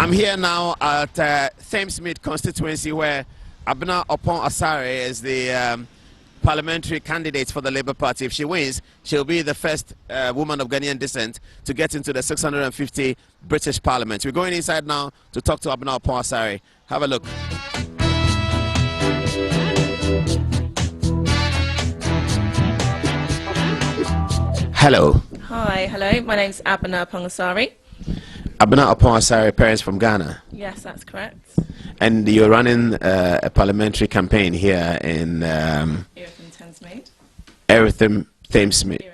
I'm here now at Thamesmead constituency, where Abena Oppong Asare is the parliamentary candidate for the Labour Party. If she wins, she'll be the first woman of Ghanaian descent to get into the 650 British Parliament. We're going inside now to talk to Abena Oppong Asare. Have a look. Hello. Hi, hello. My name's Abena Oppong Asare. Abena Oppong Asare, parents from Ghana. Yes, that's correct. And you're running a parliamentary campaign here in Thamesmead. Thamesmead. Thamesmead.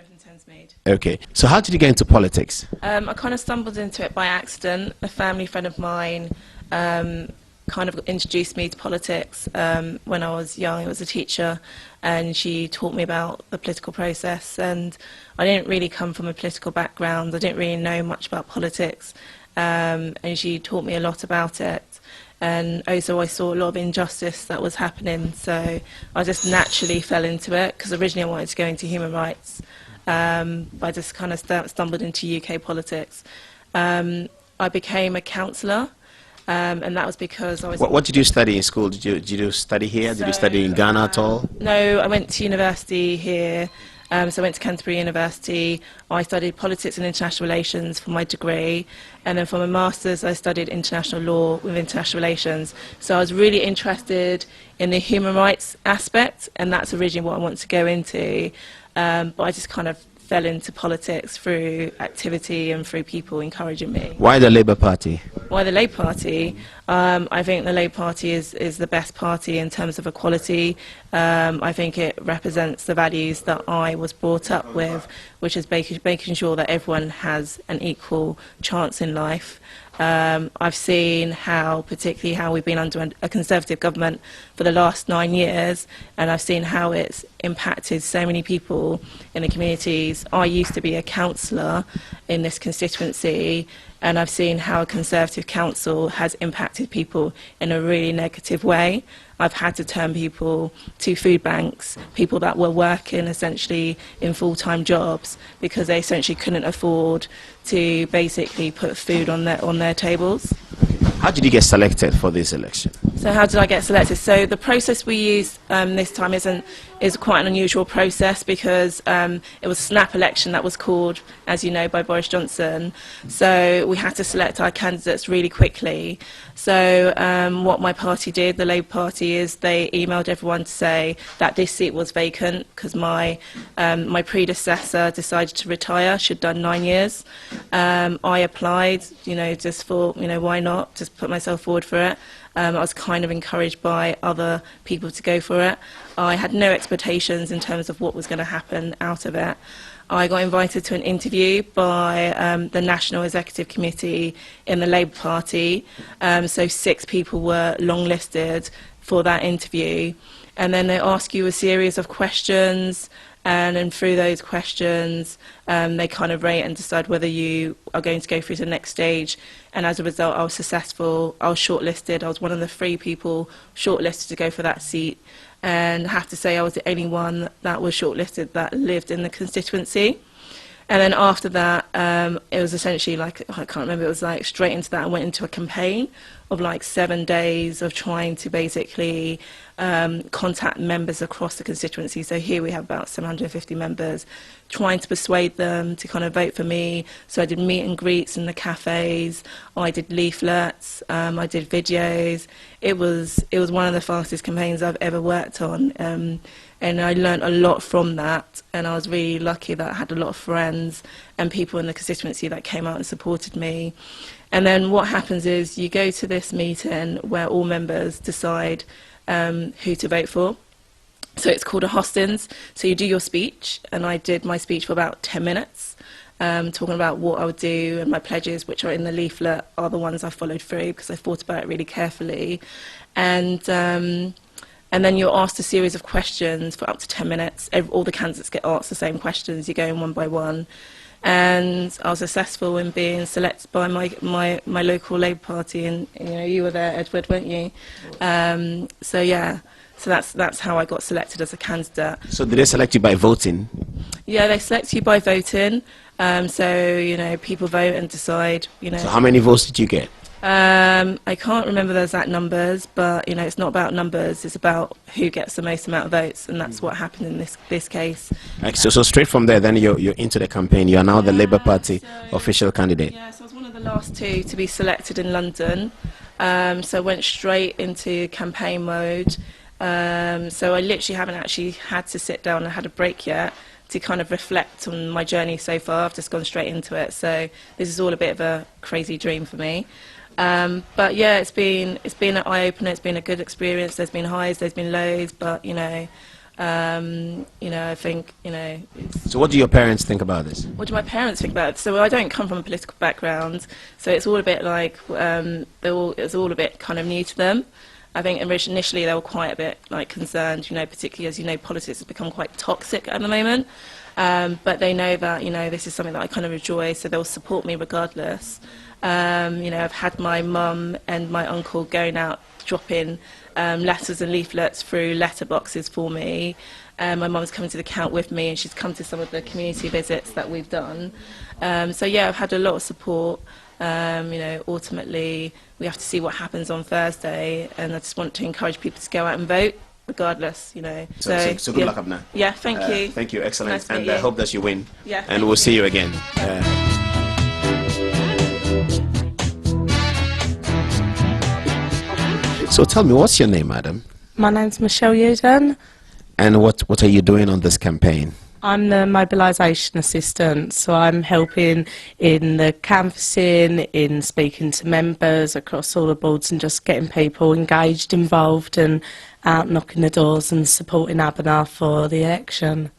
Okay. So how did you get into politics? I kind of stumbled into it by accident. A family friend of mine kind of introduced me to politics when I was young. I was a teacher, and she taught me about the political process. And I didn't really come from a political background. I didn't really know much about politics, and she taught me a lot about it. And also I saw a lot of injustice that was happening, so I just naturally fell into it, because originally I wanted to go into human rights, but I just kind of stumbled into UK politics. I became a councillor, and that was because I was... What did you study in school? Did you study here? Did you study in Ghana at all? No, I went to university here. So I went to Canterbury University. I studied politics and international relations for my degree, and then for my master's I studied international law with international relations. So I was really interested in the human rights aspect, and that's originally what I wanted to go into, but I just kind of fell into politics through activity and through people encouraging me. Why the Labour Party? Why the Labour Party? I think the Labour Party is the best party in terms of equality. I think it represents the values that I was brought up with, which is making sure that everyone has an equal chance in life. I've seen particularly how we've been under a Conservative government for the last 9 years, and I've seen how it's impacted so many people in the communities. I used to be a councillor in this constituency, and I've seen how a Conservative council has impacted people in a really negative way. I've had to turn people to food banks, people that were working essentially in full-time jobs, because they essentially couldn't afford to basically put food on their tables. How did you get selected for this election? So how did I get selected? So the process we used this time is quite an unusual process, because it was a snap election that was called, as you know, by Boris Johnson. So we had to select our candidates really quickly. So what my party did, the Labour Party, is they emailed everyone to say that this seat was vacant, because my predecessor decided to retire. She'd done 9 years. I applied, just for, why not? Just put myself forward for it. I was kind of encouraged by other people to go for it. I had no expectations in terms of what was going to happen out of it. I got invited to an interview by the National Executive Committee in the Labour Party. So 6 people were longlisted for that interview. And then they ask you a series of questions, and then through those questions they kind of rate and decide whether you are going to go through to the next stage. And as a result, I was successful. I was shortlisted. I was one of the 3 people shortlisted to go for that seat, and I have to say I was the only one that was shortlisted that lived in the constituency. And then after that, it was essentially like, I can't remember, it was like straight into that. I went into a campaign of like 7 days of trying to basically contact members across the constituency. So here we have about 750 members, trying to persuade them to kind of vote for me. So I did meet and greets in the cafes, I did leaflets, I did videos. It was one of the fastest campaigns I've ever worked on. And I learned a lot from that, and I was really lucky that I had a lot of friends and people in the constituency that came out and supported me. And then what happens is you go to this meeting where all members decide who to vote for. So it's called a hostings. So you do your speech, and I did my speech for about 10 minutes, talking about what I would do, and my pledges, which are in the leaflet, are the ones I followed through, because I thought about it really carefully. And then you're asked a series of questions for up to 10 minutes. All the candidates get asked the same questions. You go in one by one. And I was successful in being selected by my local Labour Party. And you were there, Edward, weren't you? So yeah, so that's how I got selected as a candidate. So did they select you by voting? Yeah, they select you by voting. So people vote and decide. So how many votes did you get? I can't remember the exact numbers, but you know, it's not about numbers. It's about who gets the most amount of votes, and that's what happened in this case. So straight from there, then you're into the campaign. You are now the Labour Party official candidate. Yeah, so I was one of the last two to be selected in London. So I went straight into campaign mode. So I literally haven't actually had to sit down and had a break yet to kind of reflect on my journey so far. I've just gone straight into it. So this is all a bit of a crazy dream for me. But yeah, it's been an eye-opener. It's been a good experience. There's been highs, there's been lows, but you know, I think So what do your parents think about this? What do my parents think about it? So I don't come from a political background, so it's all a bit like it's all a bit kind of new to them. I think initially they were quite a bit like concerned, particularly as politics has become quite toxic at the moment. But they know that this is something that I kind of enjoy, so they'll support me regardless. I've had my mum and my uncle going out dropping letters and leaflets through letterboxes for me. My mum's come to the count with me, and she's come to some of the community visits that we've done. So yeah, I've had a lot of support. Ultimately we have to see what happens on Thursday, and I just want to encourage people to go out and vote regardless. So good luck, Abena. Yeah, thank you. Thank you, excellent. Nice to meet and you. I hope that you win. Yeah, and we'll see you again. So tell me, what's your name, madam? My name's Michelle Uden. And what are you doing on this campaign? I'm the mobilisation assistant, so I'm helping in the canvassing, in speaking to members across all the boards and just getting people engaged, involved and out knocking the doors and supporting Abena for the election.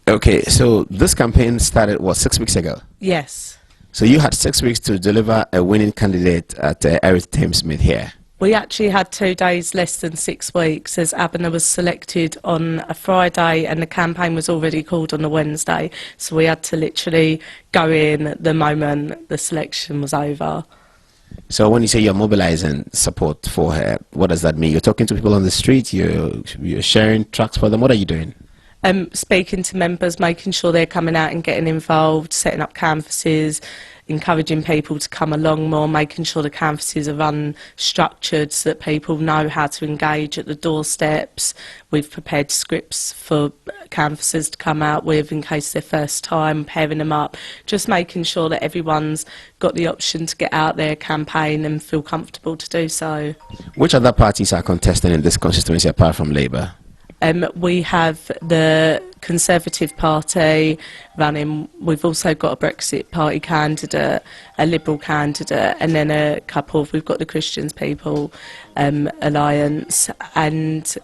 Okay, so this campaign started, 6 weeks ago? Yes. So you had 6 weeks to deliver a winning candidate at Eric Thamesmead here? We actually had 2 days less than 6 weeks, as Abena was selected on a Friday and the campaign was already called on a Wednesday. So we had to literally go in the moment the selection was over. So when you say you're mobilising support for her, what does that mean? You're talking to people on the street, you're sharing tracts for them, what are you doing? Speaking to members, making sure they're coming out and getting involved, setting up canvases, encouraging people to come along more, making sure the canvases are run structured so that people know how to engage at the doorsteps. We've prepared scripts for canvassers to come out with in case they're first time, pairing them up, just making sure that everyone's got the option to get out there, campaign and feel comfortable to do so. Which other parties are contesting in this constituency apart from Labour? We have the Conservative Party running. We've also got a Brexit Party candidate, a Liberal candidate, and then we've got the Christians People Alliance and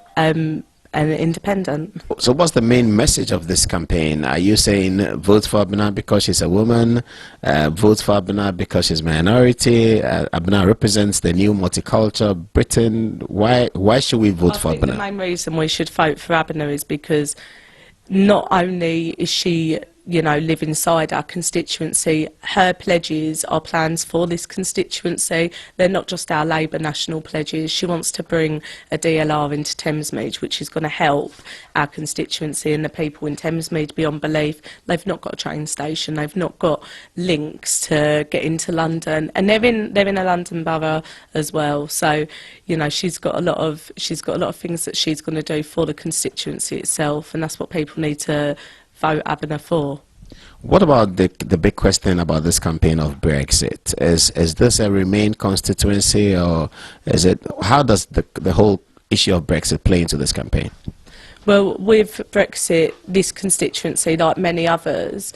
an independent. So what's the main message of this campaign? Are you saying vote for Abena because she's a woman, vote for Abena because she's minority, Abena represents the new multicultural Britain? Why should we vote for Abena? The main reason we should vote for Abena is because not only is she live inside our constituency, her pledges are plans for this constituency. They're not just our Labour national pledges. She wants to bring a DLR into Thamesmead, which is going to help our constituency and the people in Thamesmead beyond belief. They've not got a train station, they've not got links to get into London, and they're in a London borough as well. So, she's got a lot of things that she's going to do for the constituency itself, and that's what people need to vote Abena for. What about the big question about this campaign of Brexit? Is this a Remain constituency, or is it? How does the whole issue of Brexit play into this campaign? Well, with Brexit, this constituency, like many others,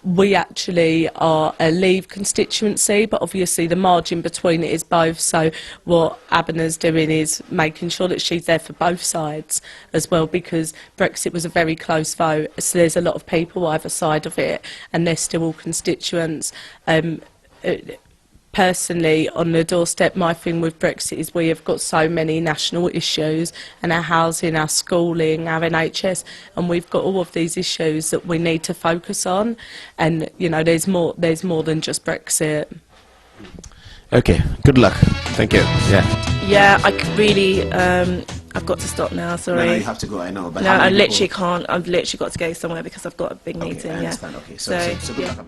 we actually are a Leave constituency, but obviously the margin between it is both. So what Abena's doing is making sure that she's there for both sides as well, because Brexit was a very close vote. So there's a lot of people either side of it, and they're still all constituents. Personally, on the doorstep, my thing with Brexit is we have got so many national issues, and our housing, our schooling, our NHS, and we've got all of these issues that we need to focus on. And there's more than just Brexit. Okay, good luck. Thank you. Yeah, I could really. I've got to stop now. Sorry. No, you have to go. I know, but no, I literally can't. I've literally got to go somewhere because I've got a big meeting. I understand. Okay, so good luck.